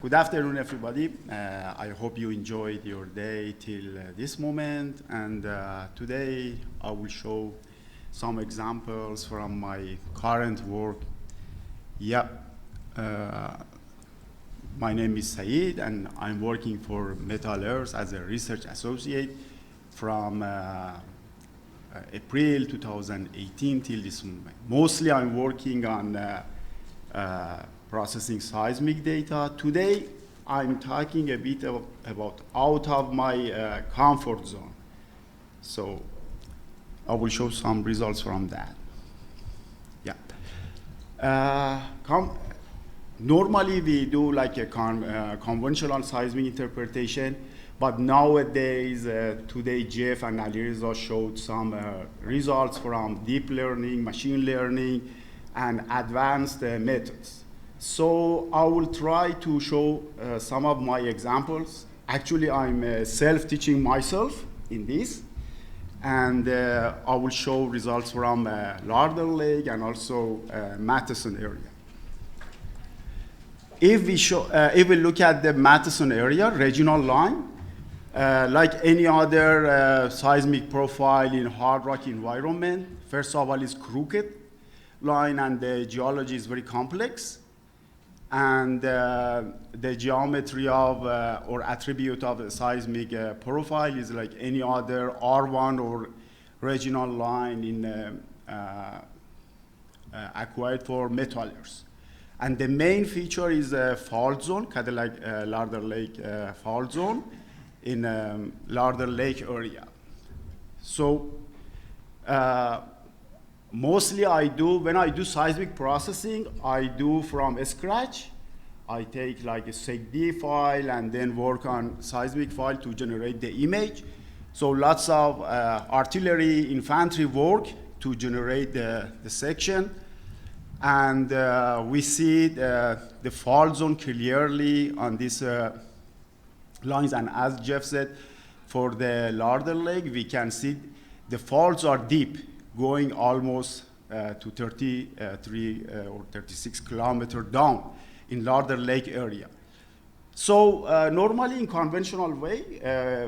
Good afternoon, everybody. I hope you enjoyed your day till this moment. And today I will show some examples from my current work. Uh, my name is Saied, and I'm working for Metal Earth as a research associate from April 2018 till this moment. Mostly I'm working on processing seismic data. Today, I'm talking a bit about out of my comfort zone. So I will show some results from that. Normally, we do like a conventional seismic interpretation, but nowadays, today, Jeff and Alireza showed some results from deep learning, machine learning, and advanced methods. So I will try to show some of my examples. Actually, I'm self-teaching myself in this, and I will show results from Larder Lake and also Matheson area. If we look at the Matheson area, regional line, like any other seismic profile in hard rock environment, first of all, is crooked line, and the geology is very complex. And the geometry of or attribute of a seismic profile is like any other R1 or regional line in acquired for metallers. And the main feature is a fault zone, kind of like Larder Lake fault zone in Larder Lake area. So mostly when I do seismic processing, I do from scratch. I take like a SEGD file and then work on seismic file to generate the image. So lots of artillery, infantry work to generate the section. And we see the fault zone clearly on these lines. And as Jeff said, for the Larder Lake, we can see the faults are deep, going almost to 33 or 36 kilometers down in Larder Lake area. So normally in conventional way,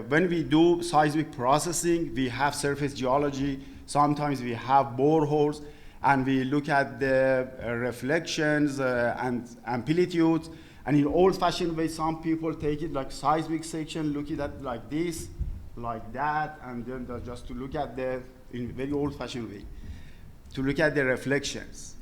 when we do seismic processing, we have surface geology. Sometimes we have boreholes, and we look at the reflections and amplitudes. And in old-fashioned way, some people take it like seismic section, look at it like this, like that, and then just to look at in very old-fashioned way, to look at the reflections.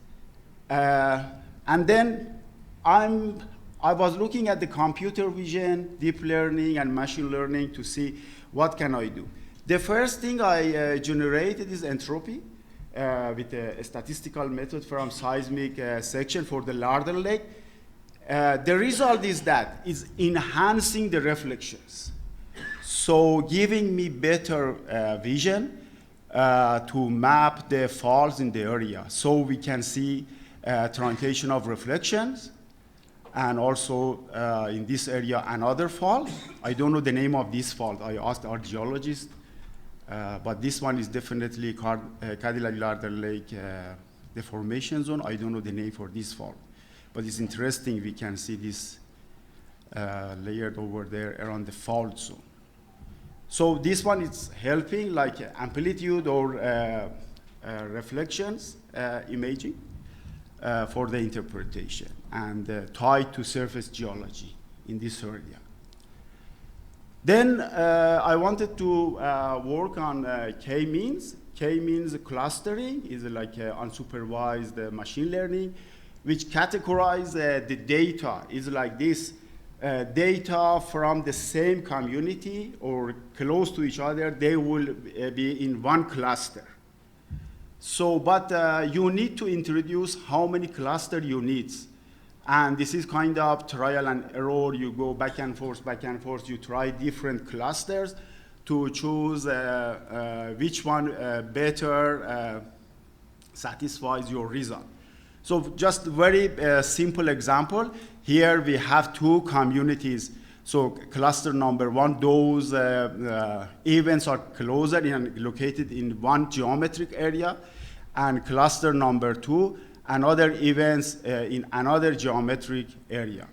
And then I was looking at the computer vision, deep learning, and machine learning to see what can I do. The first thing I generated is entropy with a statistical method from seismic section for the Larder Lake. The result is that it's enhancing the reflections. So giving me better vision to map the faults in the area. So we can see truncation of reflections, and also in this area another fault. I don't know the name of this fault. I asked our geologist, but this one is definitely Cadillac Larder Lake deformation zone. I don't know the name for this fault, but it's interesting. We can see this layered over there around the fault zone. So this one is helping like amplitude or reflections imaging for the interpretation and tied to surface geology in this area. Then I wanted to work on K-means. K-means clustering is like unsupervised machine learning, which categorize the data is like this. Data from the same community or close to each other, they will be in one cluster. So, but you need to introduce how many cluster you need. And this is kind of trial and error. You go back and forth, you try different clusters to choose which one better satisfies your result. So just very simple example. Here we have two communities. So cluster number one, those events are closer and located in one geometric area. And cluster number two, another events in another geometric area.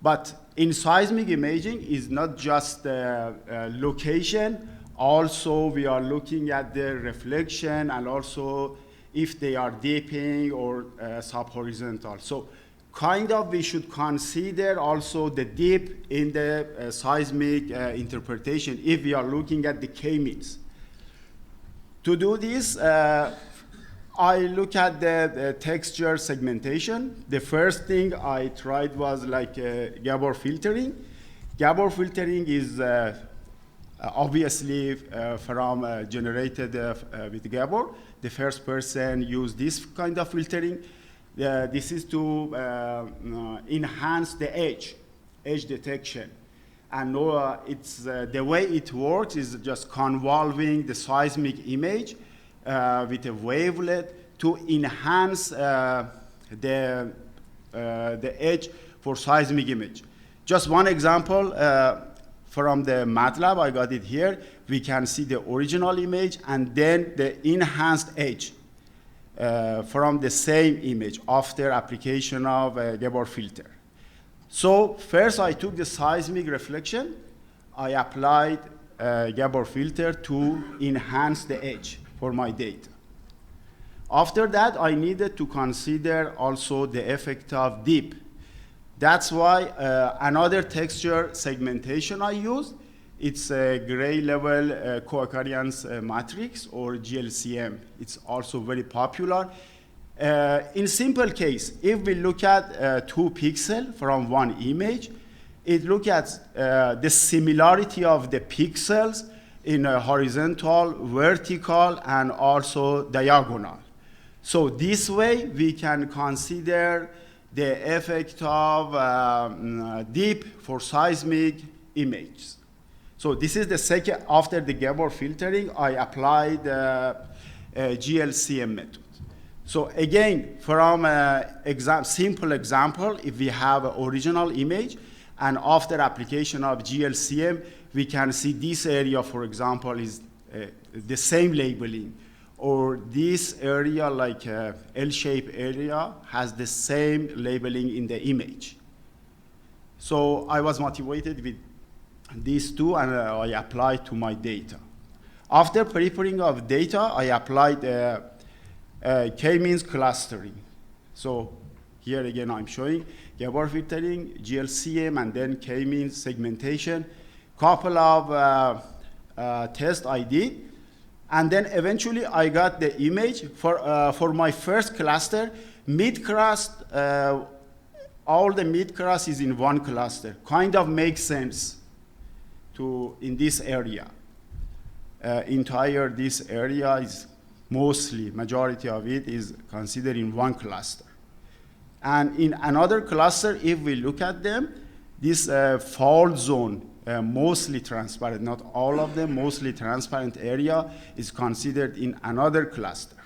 But in seismic imaging, is not just location. Also, we are looking at the reflection and also if they are dipping or subhorizontal. So kind of we should consider also the dip in the seismic interpretation if we are looking at the K-means. To do this, I look at the texture segmentation. The first thing I tried was like Gabor filtering. Gabor filtering is obviously from generated with Gabor. The first person used this kind of filtering. This is to enhance the edge detection. And it's, the way it works is just convolving the seismic image with a wavelet to enhance the edge for seismic image. Just one example from the MATLAB, I got it here. We can see the original image and then the enhanced edge from the same image after application of a Gabor filter. So first I took the seismic reflection. I applied a Gabor filter to enhance the edge for my data. After that, I needed to consider also the effect of dip. That's why another texture segmentation I used, it's a gray level co-occurrence matrix or GLCM. It's also very popular. In simple case, if we look at 2 pixels from one image, it looks at the similarity of the pixels in horizontal, vertical, and also diagonal. So this way, we can consider the effect of dip for seismic images. So this is the second, after the Gabor filtering, I applied GLCM method. So again, from a simple example, if we have an original image, and after application of GLCM, we can see this area, for example, is the same labeling, or this area, like L-shaped area, has the same labeling in the image. So I was motivated with these two, and I applied to my data. After preparing of data, I applied K-means clustering. So here again, I'm showing Gabor filtering, GLCM, and then K-means segmentation. Couple of tests I did. And then eventually I got the image for my first cluster. Mid-crust, all the mid-crust is in one cluster. Kind of makes sense in this area. Entire this area is mostly, majority of it is considered in one cluster. And in another cluster, if we look at them, this fault zone, mostly transparent, not all of them, mostly transparent area is considered in another cluster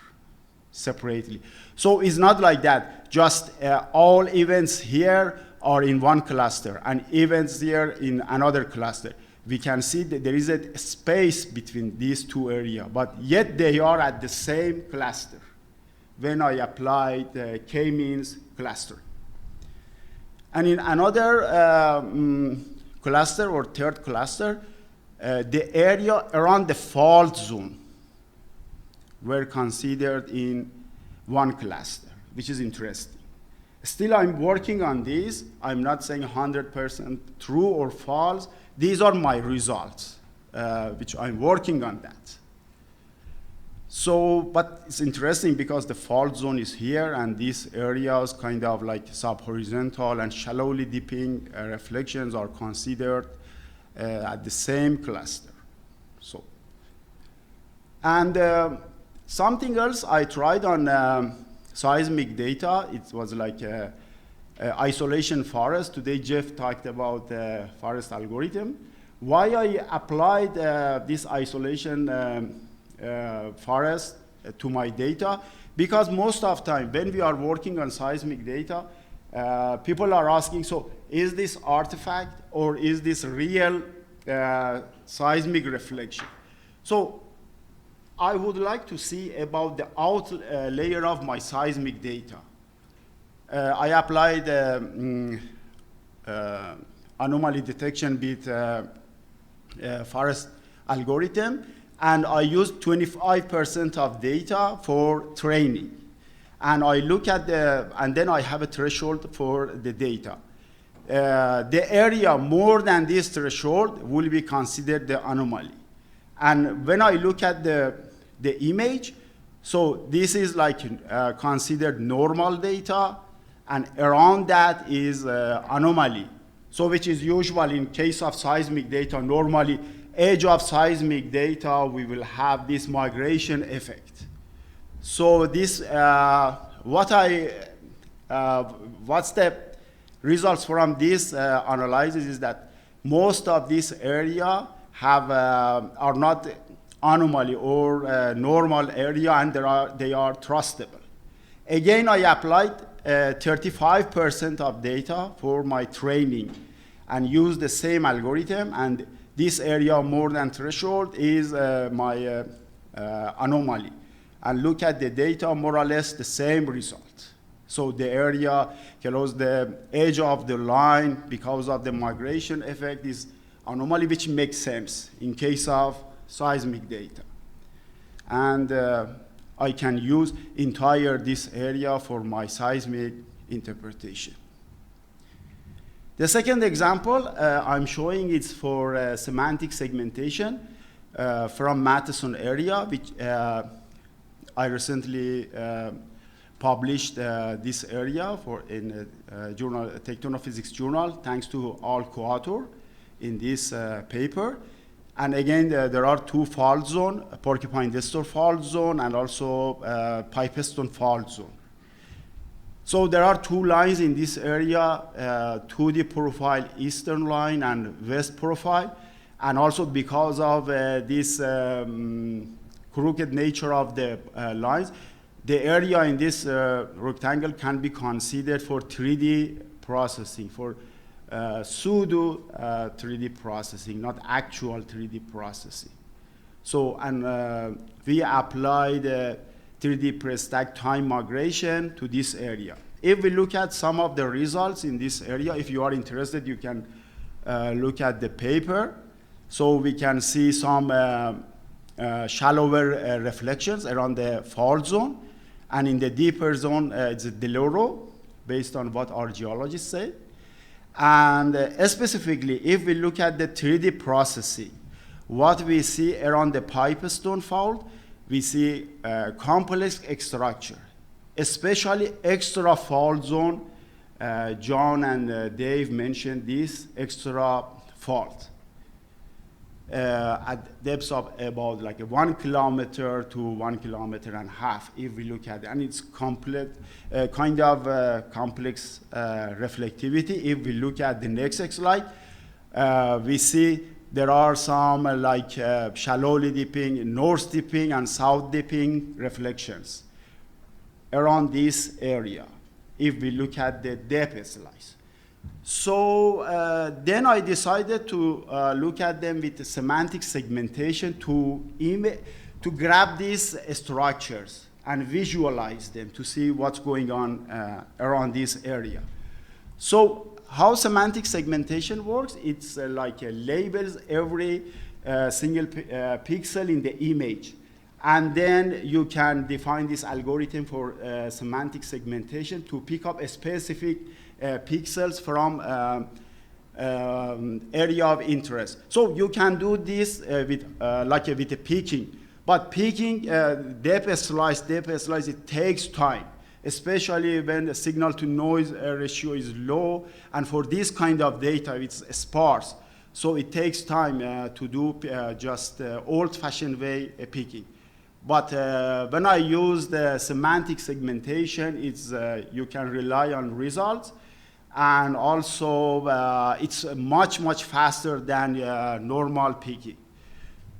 separately. So it's not like that, just all events here are in one cluster and events here in another cluster. We can see that there is a space between these two areas, but yet they are at the same cluster when I applied K-means clustering. And in another cluster or third cluster, the area around the fault zone were considered in one cluster, which is interesting. Still, I'm working on this. I'm not saying 100% true or false. These are my results, which I'm working on that. So, but it's interesting because the fault zone is here, and these areas kind of like subhorizontal and shallowly dipping reflections are considered at the same cluster. So, and something else I tried on seismic data, it was like isolation forest. Today Jeff talked about the forest algorithm. Why I applied this isolation forest to my data? Because most of the time when we are working on seismic data, people are asking, so is this artifact or is this real seismic reflection? So I would like to see about the out layer of my seismic data. I applied anomaly detection with forest algorithm, and I use 25% of data for training. And I look at and then I have a threshold for the data. The area more than this threshold will be considered the anomaly. And when I look at the image, so this is like considered normal data, and around that is anomaly. So which is usual in case of seismic data. Normally, edge of seismic data, we will have this migration effect. So this, what's the results from this analysis is that most of this area are not anomaly or normal area, and they are trustable. Again, I applied 35% of data for my training and used the same algorithm, and this area more than threshold is my anomaly. And look at the data, more or less the same result. So the area close the edge of the line because of the migration effect is anomaly, which makes sense in case of seismic data. And I can use entire this area for my seismic interpretation. The second example I'm showing is for semantic segmentation from Matheson area, which I recently published this area in a journal, Tectonophysics journal, thanks to all co-authors in this paper. And again, there are two fault zones, Porcupine-Destor fault zone and also Pipestone fault zone. So there are two lines in this area, 2D profile eastern line and west profile. And also because of this crooked nature of the lines, the area in this rectangle can be considered for 3D processing, for pseudo 3D processing, not actual 3D processing. So, and we applied 3D pre-stack time migration to this area. If we look at some of the results in this area, if you are interested, you can look at the paper. So we can see some shallower reflections around the fault zone. And in the deeper zone, it's a Deloro, based on what our geologists say. And specifically, if we look at the 3D processing, what we see around the Pipestone fault, we see complex structure, especially extra fault zone. John and Dave mentioned this extra fault at depths of about like 1 kilometer to 1.5 kilometers, if we look at it. And it's complete, kind of complex reflectivity. If we look at the next slide, we see there are some like shallowly dipping, north dipping, and south dipping reflections around this area, if we look at the depth slice. So then I decided to look at them with the semantic segmentation to grab these structures and visualize them to see what's going on around this area. So how semantic segmentation works, it's like labels every single pixel in the image. And then you can define this algorithm for semantic segmentation to pick up a specific pixels from area of interest. So you can do this with a picking. But picking depth slice, it takes time, especially when the signal to noise ratio is low. And for this kind of data, it's sparse. So it takes time to do just old-fashioned way picking. But when I use the semantic segmentation, it's, you can rely on results. And also, it's much, much faster than normal picking.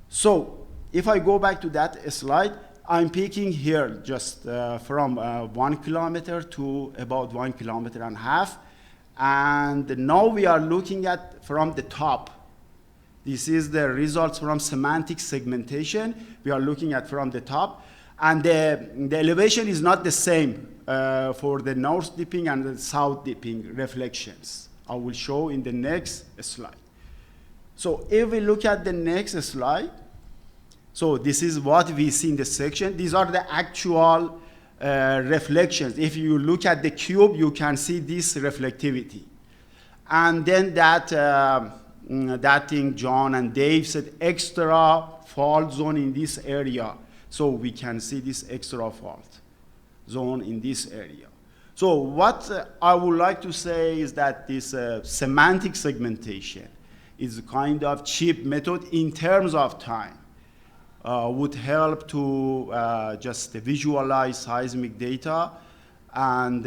So if I go back to that slide, I'm picking here just from 1 kilometer to about 1.5 kilometers. And now we are looking at from the top. This is the results from semantic segmentation. We are looking at from the top. And the elevation is not the same for the north dipping and the south dipping reflections I will show in the next slide. So if we look at the next slide, so this is what we see in the section. These are the actual reflections. If you look at the cube, you can see this reflectivity. And then that thing John and Dave said, extra fault zone in this area. So we can see this extra fault zone in this area. So what I would like to say is that this semantic segmentation is a kind of cheap method in terms of time. Would help to just visualize seismic data and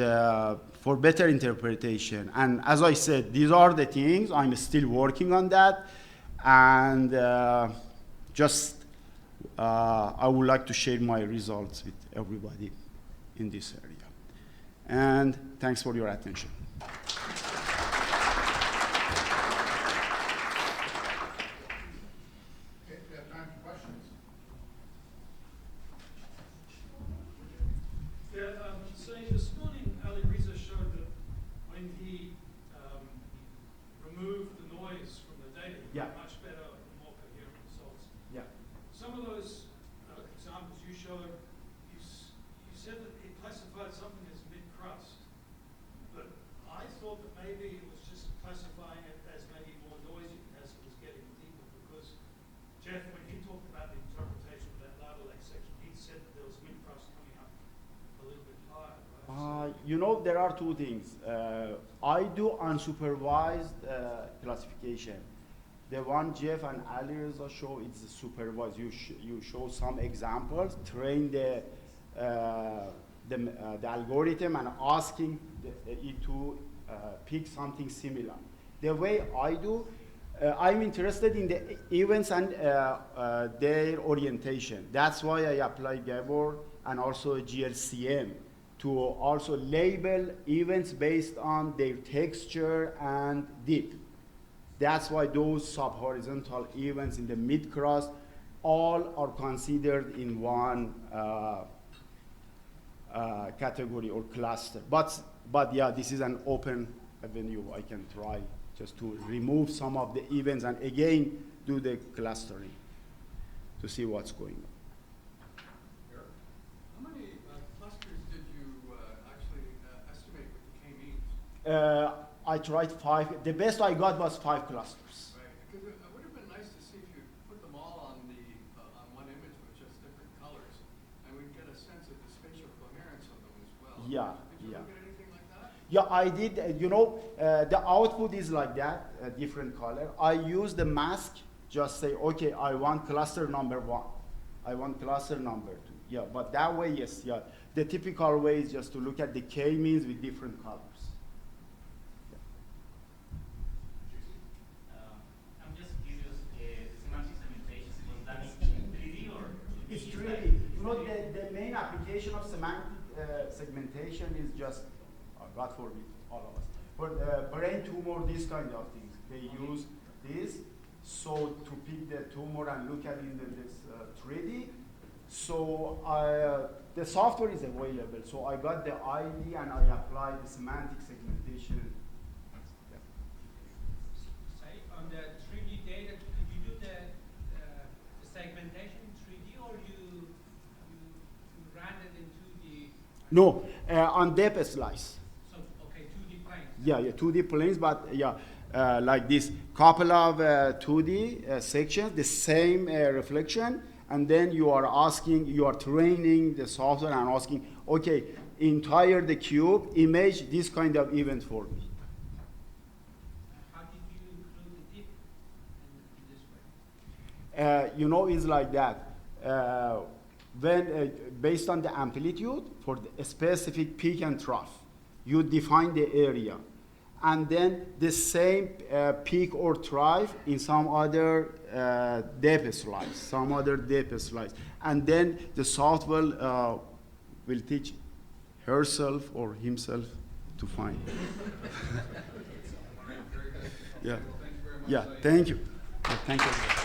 for better interpretation. And as I said, these are the things. I'm still working on that. And I would like to share my results with everybody in this area. And thanks for your attention. You know, there are two things. I do unsupervised classification. The one Jeff and Ali Reza show, it's supervised. You show some examples, train the algorithm and asking it to pick something similar. The way I do, I'm interested in the events and their orientation. That's why I apply Gabor and also GLCM to also label events based on their texture and depth. That's why those sub-horizontal events in the mid-cross all are considered in one category or cluster. But yeah, this is an open avenue. I can try just to remove some of the events and again do the clustering to see what's going on. How many clusters did you actually estimate with the k-means? I tried 5. The best I got was 5 clusters. Right, because it would have been nice to see if you put them all on one image with just different colors, and we'd get a sense of the spatial coherence of them as well. Yeah, did you yeah. look at anything like that? Yeah, I did. You know, the output is like that, a different color. I use the mask, just say, okay, I want cluster number 1. I want cluster number 2. Yeah, but that way, yes, yeah. The typical way is just to look at the k-means with different colors. It's 3D. You know, the main application of semantic segmentation is just, God forbid, all of us. For brain tumor, these kind of things. They use this, so to pick the tumor and look at it in this 3D. So the software is available. So I got the ID and I applied the semantic segmentation. Yeah. Say, on the 3D data, did you do the segmentation in 3D or you ran it in 2D? No, on depth slice. So, okay, 2D planes. Yeah, 2D planes, but yeah, like this couple of 2D sections, the same reflection, and then you are training the software and asking, okay, entire the cube, image this kind of event for me. How did you include the dip in this way? You know, it's like that. When based on the amplitude for the specific peak and trough, you define the area, and then the same peak or trough in some other depth slice, and then the software will teach herself or himself to find. Yeah, yeah. Thank you. Yeah, thank you.